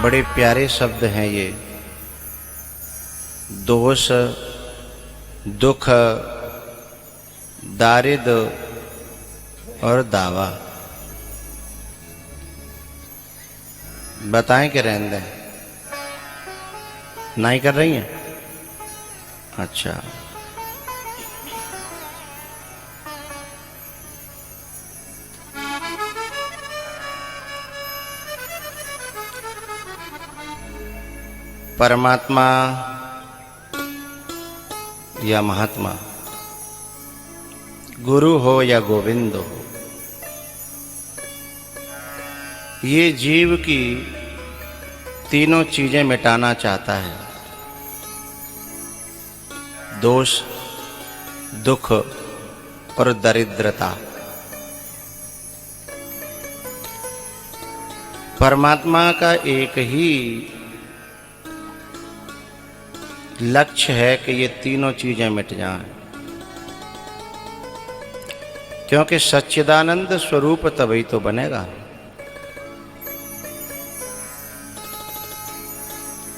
बड़े प्यारे शब्द हैं ये। दोष, दुख, दारिद्र और दावा। बताएं कि रहने दें? नहीं कर रही हैं? अच्छा, परमात्मा या महात्मा, गुरु हो या गोविंद हो, ये जीव की तीनों चीजें मिटाना चाहता है। दोष, दुख और दरिद्रता। परमात्मा का एक ही लक्ष्य है कि ये तीनों चीजें मिट जाएं, क्योंकि सच्चिदानंद स्वरूप तभी तो बनेगा।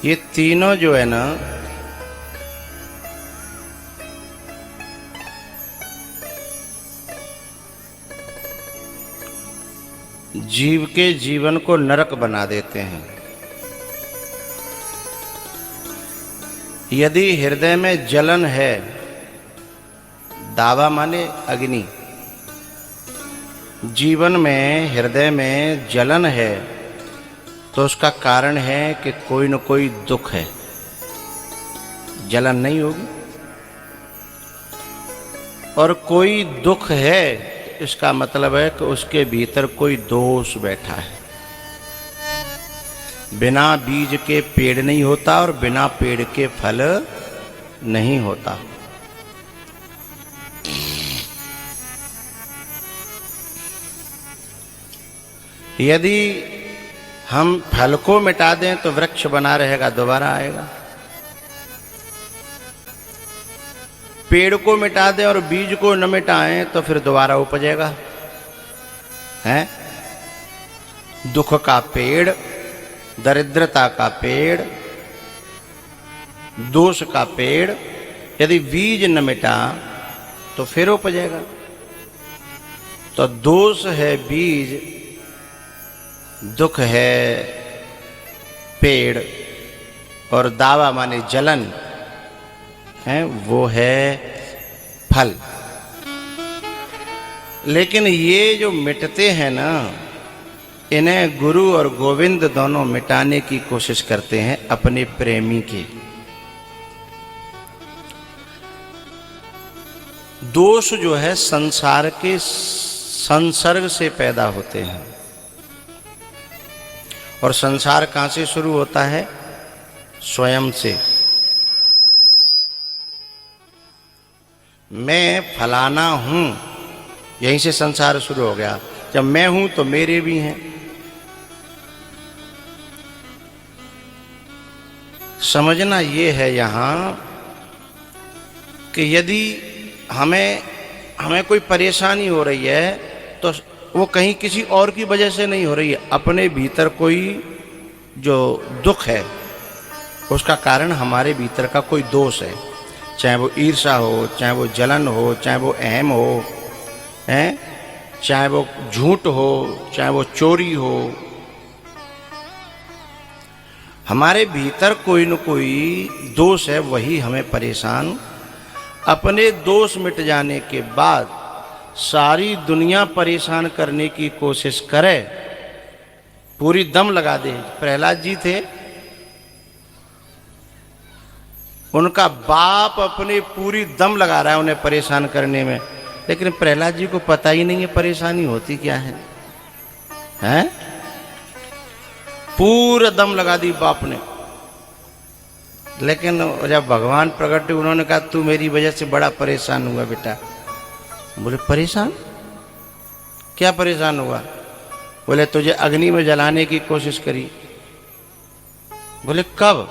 ये तीनों जो है ना, जीव के जीवन को नरक बना देते हैं। यदि हृदय में जलन है, दावा माने अग्नि, जीवन में हृदय में जलन है तो उसका कारण है कि कोई न कोई दुख है। जलन नहीं होगी और कोई दुख है, इसका मतलब है कि उसके भीतर कोई दोष बैठा है। बिना बीज के पेड़ नहीं होता और बिना पेड़ के फल नहीं होता। यदि हम फल को मिटा दें तो वृक्ष बना रहेगा, दोबारा आएगा। पेड़ को मिटा दें और बीज को न मिटाएं तो फिर दोबारा उपजेगा। हैं? दुख का पेड़, दरिद्रता का पेड़, दोष का पेड़, यदि बीज न मिटा तो फिर उपजेगा। तो दोष है बीज, दुख है पेड़ और दावा माने जलन है, वो है फल। लेकिन ये जो मिटते हैं ना, इन्हें गुरु और गोविंद दोनों मिटाने की कोशिश करते हैं अपने प्रेमी की। दोष जो है संसार के संसर्ग से पैदा होते हैं। और संसार कहां से शुरू होता है? स्वयं से। मैं फलाना हूं, यहीं से संसार शुरू हो गया। जब मैं हूं तो मेरे भी हैं। समझना ये है यहां कि यदि हमें कोई परेशानी हो रही है तो वो कहीं किसी और की वजह से नहीं हो रही है। अपने भीतर कोई जो दुख है उसका कारण हमारे भीतर का कोई दोष है। चाहे वो ईर्ष्या हो, चाहे वो जलन हो, चाहे वो अहम हो, हैं? चाहे वो झूठ हो, चाहे वो चोरी हो। हमारे भीतर कोई न कोई दोष है, वही हमें परेशान। अपने दोष मिट जाने के बाद सारी दुनिया परेशान करने की कोशिश करे, पूरी दम लगा दे। प्रहलाद जी थे, उनका बाप अपने पूरी दम लगा रहा है उन्हें परेशान करने में, लेकिन प्रहलाद जी को पता ही नहीं है परेशानी होती क्या है। हैं? पूरा दम लगा दी बाप ने। लेकिन जब भगवान प्रकट हुए, उन्होंने कहा तू मेरी वजह से बड़ा परेशान हुआ बेटा। बोले परेशान? क्या परेशान हुआ? बोले तुझे अग्नि में जलाने की कोशिश करी। बोले कब?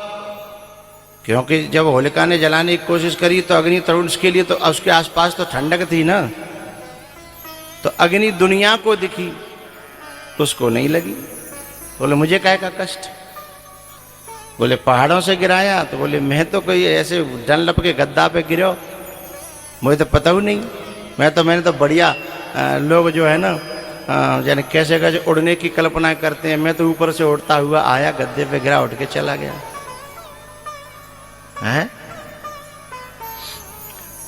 क्योंकि जब होलिका ने जलाने की कोशिश करी तो अग्नि तरुण के लिए तो उसके आसपास तो ठंडक थी ना, तो अग्नि दुनिया को दिखी, उसको नहीं लगी। बोले मुझे काहे का कष्ट, बोले पहाड़ों से गिराया? तो बोले मैं तो कोई ऐसे डनलप के गद्दा पे गिरो, मुझे तो पता ही नहीं। मैंने तो बढ़िया लोग जो है ना यानी कैसे कैसे उड़ने की कल्पना करते हैं, मैं तो ऊपर से उड़ता हुआ आया, गद्दे पे गिरा, उठ के चला गया है।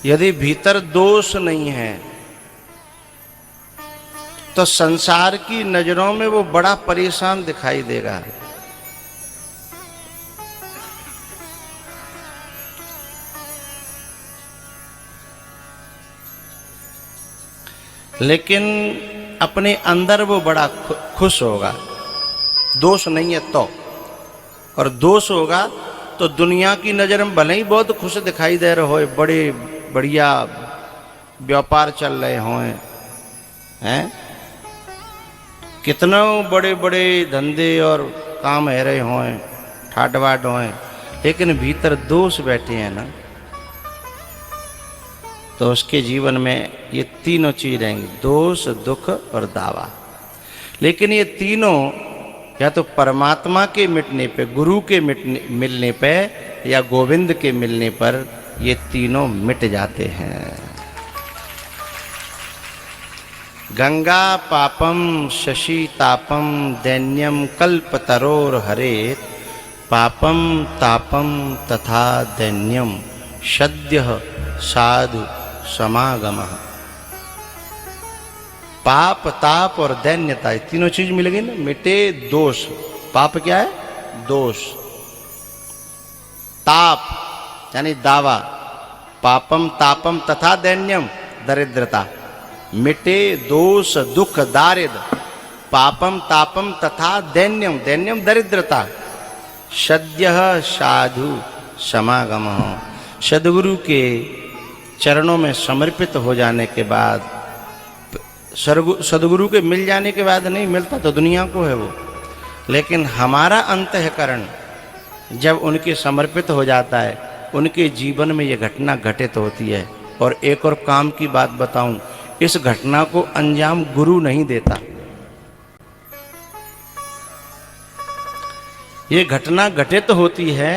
यदि भीतर दोष नहीं है तो संसार की नजरों में वो बड़ा परेशान दिखाई देगा। लेकिन अपने अंदर वो बड़ा खुश होगा। दोष नहीं है तो, और दोष होगा तो दुनिया की नज़र में भले ही बहुत खुश दिखाई दे रहे हो, बड़े बढ़िया व्यापार चल रहे हों, हैं कितना बड़े बड़े धंधे और काम है रहे हों, ठाट बाट हों, लेकिन भीतर दोष बैठे हैं ना, तो उसके जीवन में ये तीनों चीज रहेंगी, दोष, दुख और दावा। लेकिन ये तीनों या तो परमात्मा के मिटने पे, गुरु के मिलने पे या गोविंद के मिलने पर ये तीनों मिट जाते हैं। गंगा पापम शशि तापम दैन्यम कल्पतरोर हरेत, पापम तापम तथा दैन्यम सद्यः साधु समागमः। पाप, ताप और दैन्यता, ये तीनों चीज मिल गई ना। मिटे दोष, पाप क्या है? दोष। ताप यानी दावा, पापम तापम तथा दैन्यम दरिद्रता। मिटे दोष दुख दारिद्र, पापम तापम तथा दैन्यम, दैन्यम दरिद्रता। सद्यः साधु समागमः, सद्गुरु के चरणों में समर्पित हो जाने के बाद, सदगुरु के मिल जाने के बाद नहीं मिलता तो दुनिया को है वो, लेकिन हमारा अंतःकरण जब उनके समर्पित हो जाता है, उनके जीवन में ये घटना घटित होती है। और एक और काम की बात बताऊं, इस घटना को अंजाम गुरु नहीं देता। ये घटना घटित होती है,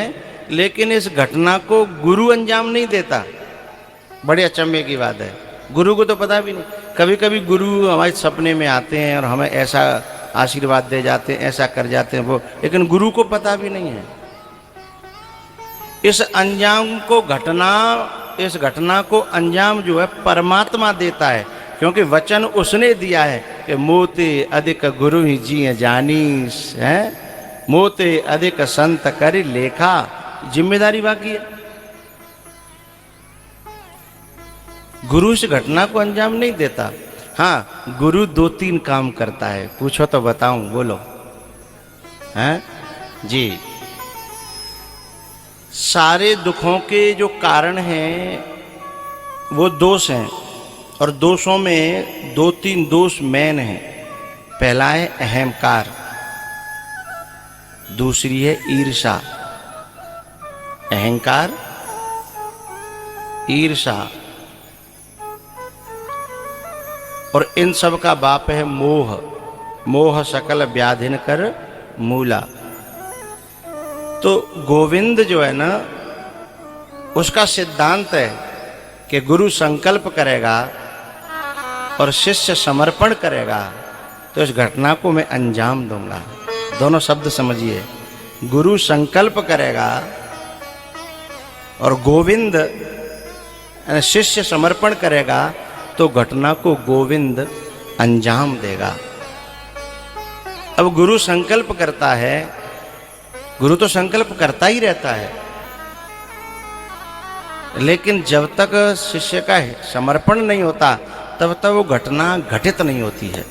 लेकिन इस घटना को गुरु अंजाम नहीं देता। बड़े अचंभे की बात है, गुरु को तो पता भी नहीं। कभी कभी गुरु हमारे सपने में आते हैं और हमें ऐसा आशीर्वाद दे जाते हैं, ऐसा कर जाते हैं वो, लेकिन गुरु को पता भी नहीं है। इस घटना को अंजाम जो है परमात्मा देता है, क्योंकि वचन उसने दिया है कि मोते अधिक गुरु ही जी जानीस है, मोते अधिक संत कर लेखा। जिम्मेदारी बाकी है, गुरु इस घटना को अंजाम नहीं देता। हाँ, गुरु 2-3 काम करता है। पूछो तो बताऊं, बोलो। हैं जी, सारे दुखों के जो कारण हैं वो दोष हैं, और दोषों में 2-3 दोष मेन हैं। पहला है अहंकार, दूसरी है ईर्षा। अहंकार, ईर्षा, और इन सब का बाप है मोह। मोह सकल व्याधिन कर मूला। तो गोविंद जो है ना, उसका सिद्धांत है कि गुरु संकल्प करेगा और शिष्य समर्पण करेगा तो इस घटना को मैं अंजाम दूंगा। दोनों शब्द समझिए, गुरु संकल्प करेगा और गोविंद शिष्य समर्पण करेगा तो घटना को गोविंद अंजाम देगा। अब गुरु संकल्प करता है, गुरु तो संकल्प करता ही रहता है, लेकिन जब तक शिष्य का समर्पण नहीं होता तब तक वो घटना घटित नहीं होती है।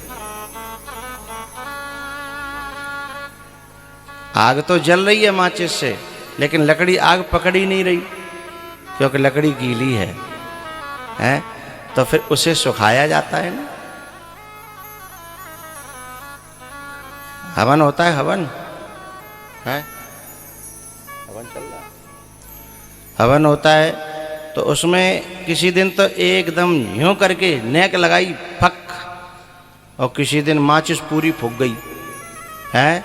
आग तो जल रही है माचिस से, लेकिन लकड़ी आग पकड़ ही नहीं रही, क्योंकि लकड़ी गीली है, हैं? तो फिर उसे सुखाया जाता है ना। हवन होता है, हवन है, हवन चल रहा है, हवन होता है, तो उसमें किसी दिन तो एकदम यूं करके नेक लगाई फक, और किसी दिन माचिस पूरी फूक गई है,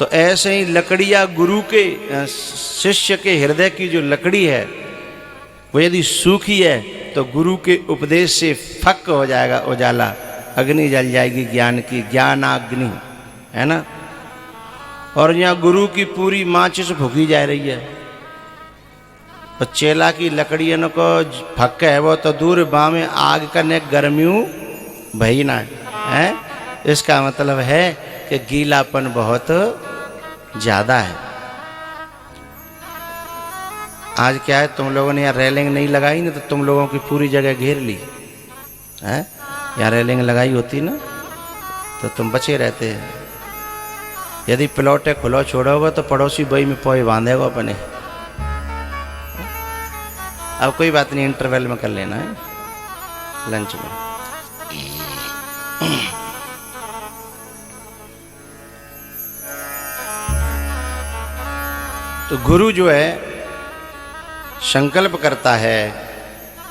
तो ऐसे ही लकड़ियाँ गुरु के शिष्य के हृदय की जो लकड़ी है वो यदि सूखी है तो गुरु के उपदेश से फक हो जाएगा उजाला, अग्नि जल जाएगी ज्ञान की, ज्ञानाग्नि, है ना। और यहाँ गुरु की पूरी माचिस फूकी जा रही है तो चेला की लकड़ियों को फक है वो तो दूर बामे आग करने गर्मियों भई ना है। इसका मतलब है कि गीलापन बहुत ज़्यादा है। आज क्या है, तुम लोगों ने यहाँ रेलिंग नहीं लगाई ना तो तुम लोगों की पूरी जगह घेर ली है। यहाँ रेलिंग लगाई होती ना तो तुम बचे रहते हैं। यदि प्लॉटे खुला छोड़ोगे तो पड़ोसी बई में पोए बांधेगा अपने। अब कोई बात नहीं, इंटरवल में कर लेना है, लंच में। तो गुरु जो है संकल्प करता है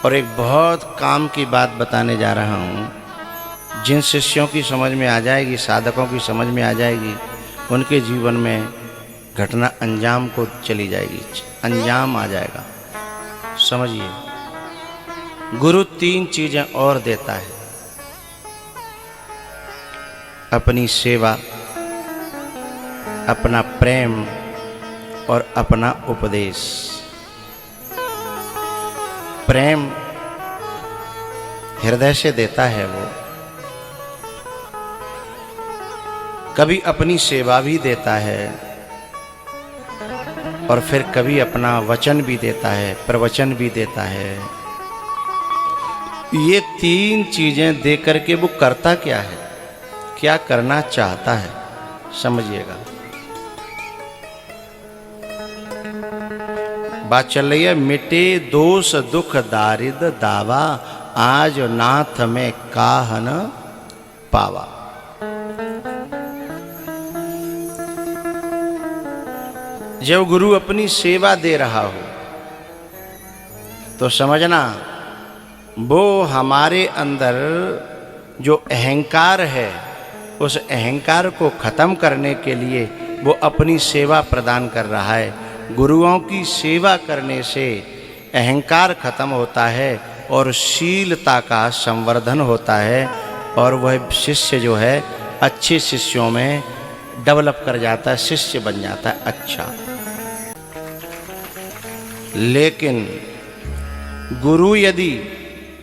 और एक बहुत काम की बात बताने जा रहा हूँ। जिन शिष्यों की समझ में आ जाएगी, साधकों की समझ में आ जाएगी, उनके जीवन में घटना अंजाम को चली जाएगी, अंजाम आ जाएगा। समझिए, गुरु 3 चीजें और देता है, अपनी सेवा, अपना प्रेम और अपना उपदेश। प्रेम हृदय से देता है वो, कभी अपनी सेवा भी देता है और फिर कभी अपना वचन भी देता है, प्रवचन भी देता है। ये 3 चीजें दे करके वो करता क्या है, क्या करना चाहता है, समझिएगा। बात चल रही है, मिटे दोष दुख दारिद दावा, आज नाथ में काहन पावा। जब गुरु अपनी सेवा दे रहा हो तो समझना वो हमारे अंदर जो अहंकार है उस अहंकार को खत्म करने के लिए वो अपनी सेवा प्रदान कर रहा है। गुरुओं की सेवा करने से अहंकार खत्म होता है और शीलता का संवर्धन होता है और वह शिष्य जो है अच्छे शिष्यों में डेवलप कर जाता है, शिष्य बन जाता है अच्छा। लेकिन गुरु यदि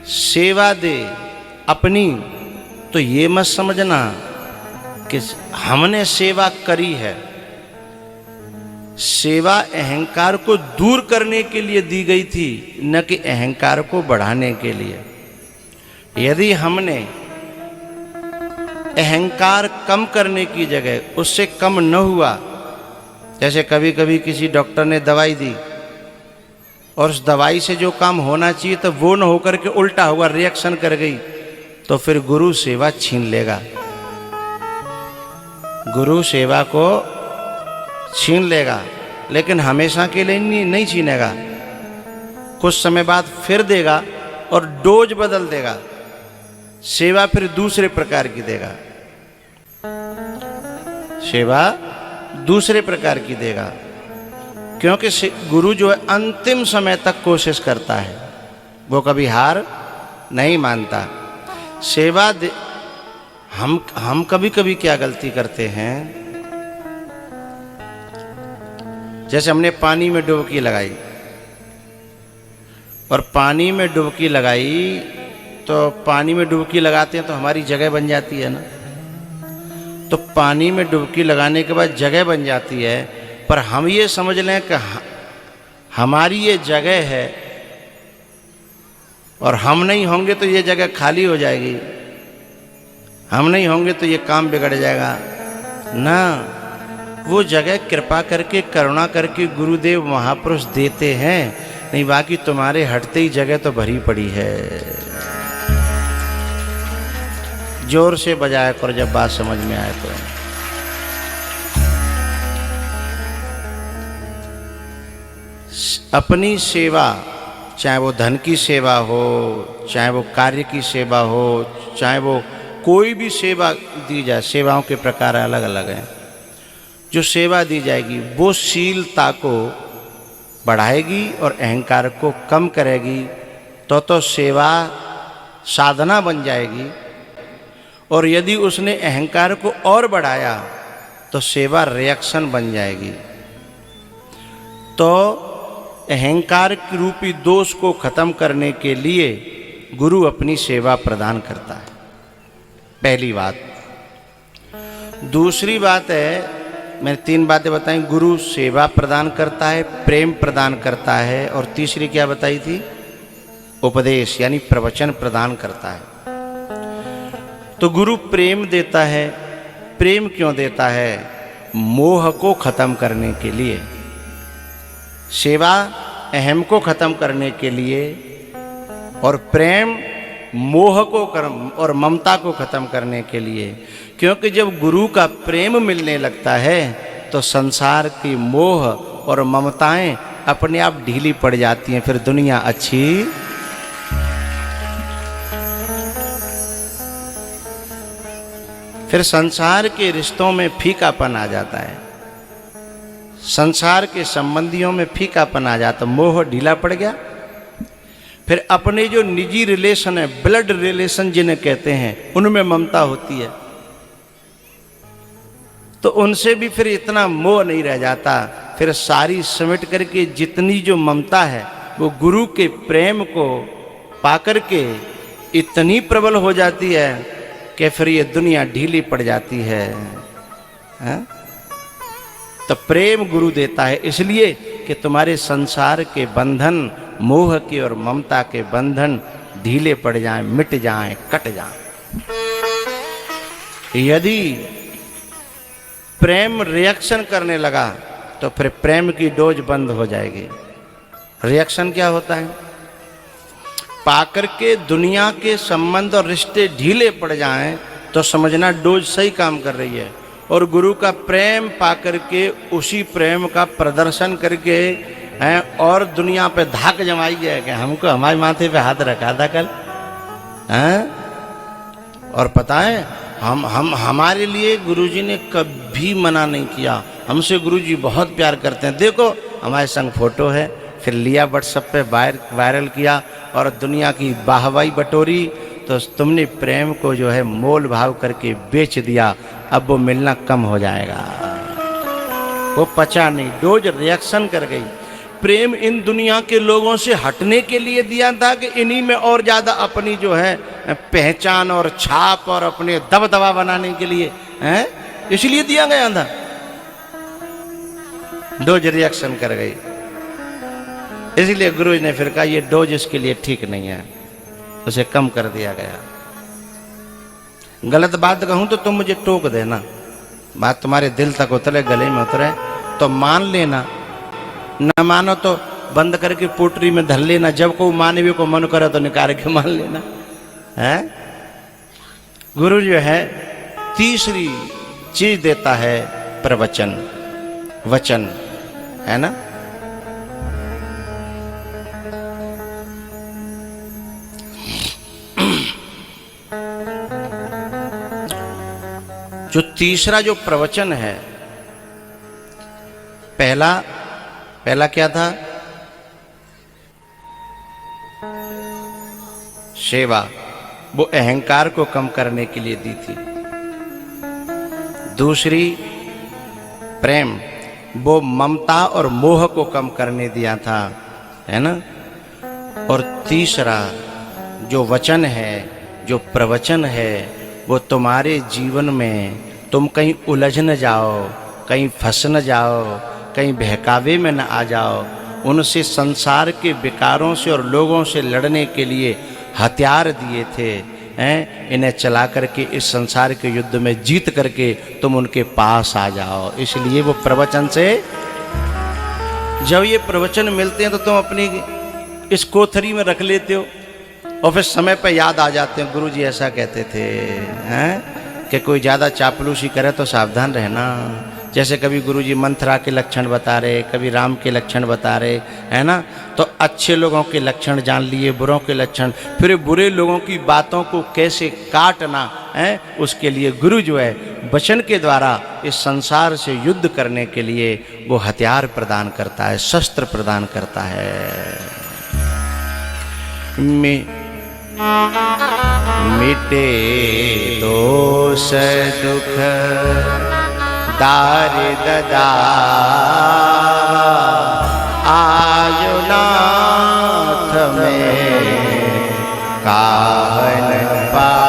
सेवा दे अपनी तो ये मत समझना कि हमने सेवा करी है। सेवा अहंकार को दूर करने के लिए दी गई थी, न कि अहंकार को बढ़ाने के लिए। यदि हमने अहंकार कम करने की जगह उससे कम न हुआ, जैसे कभी कभी किसी डॉक्टर ने दवाई दी और उस दवाई से जो काम होना चाहिए तो वो न होकर के उल्टा हुआ, रिएक्शन कर गई, तो फिर गुरु सेवा छीन लेगा, गुरु सेवा को छीन लेगा। लेकिन हमेशा के लिए नहीं छीनेगा, कुछ समय बाद फिर देगा और डोज बदल देगा, सेवा फिर दूसरे प्रकार की देगा, सेवा दूसरे प्रकार की देगा। क्योंकि गुरु जो है अंतिम समय तक कोशिश करता है, वो कभी हार नहीं मानता। सेवा दे, हम कभी कभी क्या गलती करते हैं, जैसे हमने पानी में डुबकी लगाई और पानी में डुबकी लगाई तो पानी में डुबकी लगाते हैं तो हमारी जगह बन जाती है ना। तो पानी में डुबकी लगाने के बाद जगह बन जाती है, पर हम ये समझ लें कि हमारी ये जगह है और हम नहीं होंगे तो ये जगह खाली हो जाएगी, हम नहीं होंगे तो ये काम बिगड़ जाएगा ना। वो जगह कृपा करके करुणा करके गुरुदेव महापुरुष देते हैं, नहीं बाकी तुम्हारे हटते ही जगह तो भरी पड़ी है। जोर से बजाया करो जब बात समझ में आए तो। अपनी सेवा, चाहे वो धन की सेवा हो, चाहे वो कार्य की सेवा हो, चाहे वो कोई भी सेवा दी जाए, सेवाओं के प्रकार अलग अलग हैं। जो सेवा दी जाएगी वो शीलता को बढ़ाएगी और अहंकार को कम करेगी, तो सेवा साधना बन जाएगी। और यदि उसने अहंकार को और बढ़ाया तो सेवा रिएक्शन बन जाएगी। तो अहंकार की रूपी दोष को खत्म करने के लिए गुरु अपनी सेवा प्रदान करता है, पहली बात। दूसरी बात है, मैंने 3 बातें बताई। गुरु सेवा प्रदान करता है, प्रेम प्रदान करता है, और तीसरी क्या बताई थी? उपदेश यानी प्रवचन प्रदान करता है। तो गुरु प्रेम देता है। प्रेम क्यों देता है? मोह को खत्म करने के लिए। सेवा अहम को खत्म करने के लिए, और प्रेम मोह को और ममता को खत्म करने के लिए। क्योंकि जब गुरु का प्रेम मिलने लगता है तो संसार की मोह और ममताएं अपने आप ढीली पड़ जाती हैं, फिर दुनिया अच्छी। फिर संसार के रिश्तों में फीकापन आ जाता है, संसार के संबंधियों में फीकापन आ जाता, मोह ढीला पड़ गया। फिर अपने जो निजी रिलेशन है, ब्लड रिलेशन जिन्हें कहते हैं, उनमें ममता होती है, तो उनसे भी फिर इतना मोह नहीं रह जाता। फिर सारी समेट करके जितनी जो ममता है वो गुरु के प्रेम को पाकर के इतनी प्रबल हो जाती है कि फिर ये दुनिया ढीली पड़ जाती है। तो प्रेम गुरु देता है इसलिए कि तुम्हारे संसार के बंधन, मोह के और ममता के बंधन ढीले पड़ जाएं, मिट जाएं, कट जाएं। यदि प्रेम रिएक्शन करने लगा तो फिर प्रेम की डोज बंद हो जाएगी। रिएक्शन क्या होता है? पाकर के दुनिया के संबंध और रिश्ते ढीले पड़ जाएं तो समझना डोज सही काम कर रही है। और गुरु का प्रेम पाकर के उसी प्रेम का प्रदर्शन करके हैं और दुनिया पे धाक जमाई है कि हमको हमारे माथे पे हाथ रखा था कल हैं। और पता है हम हमारे लिए गुरुजी ने कभी मना नहीं किया। हमसे गुरुजी बहुत प्यार करते हैं। देखो हमारे संग फोटो है, फिर लिया व्हाट्सएप पे वायरल किया और दुनिया की वाहवाही बटोरी। तो तुमने प्रेम को जो है मोल भाव करके बेच दिया, अब वो मिलना कम हो जाएगा। वो पचा नहीं, डोज रिएक्शन कर गई। प्रेम इन दुनिया के लोगों से हटने के लिए दिया था कि इन्हीं में और ज़्यादा अपनी जो है पहचान और छाप और अपने दबदबा बनाने के लिए हैं, इसलिए दिया गया था। डोज रिएक्शन कर गई, इसलिए गुरु ने फिर कहा ये डोज इसके लिए ठीक नहीं है, उसे कम कर दिया गया। गलत बात कहूं तो तुम मुझे टोक देना, बात तुम्हारे दिल तक उतरे, गले में उतरे तो मान लेना, न मानो तो बंद करके पोटरी में धर लेना। जब को मानवीय को मन करे तो निकाल के मान लेना है। गुरु जो है तीसरी चीज देता है प्रवचन, वचन, है ना। जो तीसरा जो प्रवचन है, पहला क्या था? सेवा, वो अहंकार को कम करने के लिए दी थी। दूसरी प्रेम, वो ममता और मोह को कम करने दिया था, है ना। और तीसरा जो वचन है, जो प्रवचन है, वो तुम्हारे जीवन में तुम कहीं उलझ न जाओ, कहीं फंस न जाओ, कहीं बहकावे में न आ जाओ। उनसे संसार के विकारों से और लोगों से लड़ने के लिए हथियार दिए थे, हैं। इन्हें चला करके इस संसार के युद्ध में जीत करके तुम उनके पास आ जाओ। इसलिए वो प्रवचन से, जब ये प्रवचन मिलते हैं तो तुम अपनी इस कोठरी में रख लेते हो और फिर समय पर याद आ जाते हैं। गुरुजी ऐसा कहते थे, हैं, कि कोई ज़्यादा चापलूसी करे तो सावधान रहना। जैसे कभी गुरुजी मंथरा के लक्षण बता रहे, कभी राम के लक्षण बता रहे, है ना। तो अच्छे लोगों के लक्षण जान लिए, बुरों के लक्षण, फिर बुरे लोगों की बातों को कैसे काटना है, उसके लिए गुरु जो है वचन के द्वारा इस संसार से युद्ध करने के लिए वो हथियार प्रदान करता है, शस्त्र प्रदान करता है। मिटे दोष दुख दारिद्रता आयुनाथ में काहन पा